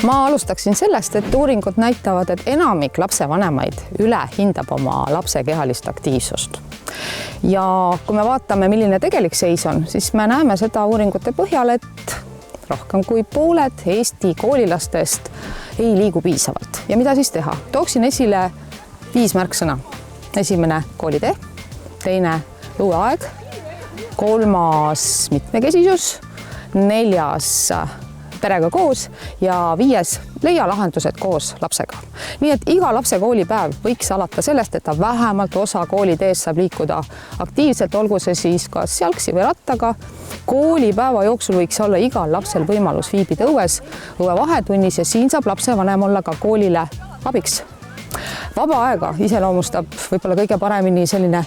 Ma alustaksin sellest, et uuringud näitavad, et enamik lapsevanemaid ülehindab oma lapse kehalist aktiivsust. Ja kui me vaatame, milline tegelik seis on, siis me näeme seda uuringute põhjal, et rohkem kui pooled Eesti koolilastest ei liigu piisavalt. Ja mida siis teha? Tooksin esile 5 märksõna. Esimene koolitee, teine õueaeg, 3. mitmekesisus, 4. perega koos ja 5. leia lahendused koos lapsega. Nii et iga lapse koolipäev võiks alata sellest, et ta vähemalt osa koolitees saab liikuda aktiivselt, olgu see siis kas jalgsi või rattaga. Koolipäeva jooksul võiks olla igal lapsel võimalus viibida õues, õue vahetunnis ja siin saab lapsevanem olla ka koolile abiks. Vaba aega iseloomustab võib-olla kõige paremini selline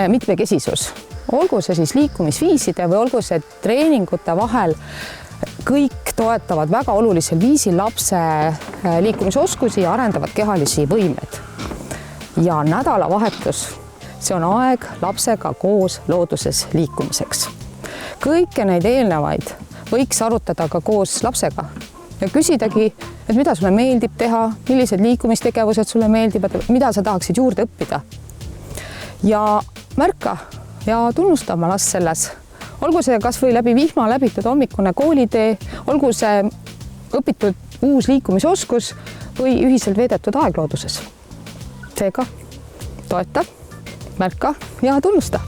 mitmekesisus. Olgu see siis liikumisviiside või olgu see treeningute vahel, kõik toetavad väga olulisel viisil lapse liikumisoskusi ja arendavad kehalisi võimeid. Ja nädalavahetus, see on aeg lapsega koos looduses liikumiseks. Kõike neid eelnevaid võiks arutada ka koos lapsega ja küsidagi, et mida sulle meeldib teha, millised liikumistegevused sulle meeldivad, mida sa tahaksid juurde õppida. Ja märka ja tunnusta oma last selles. Olgu see kas või läbi vihma läbitud hommikune koolitee, olgu see õpitud uus liikumisoskus või ühiselt veedetud aeg looduses. Seega toeta, märka ja tunnusta.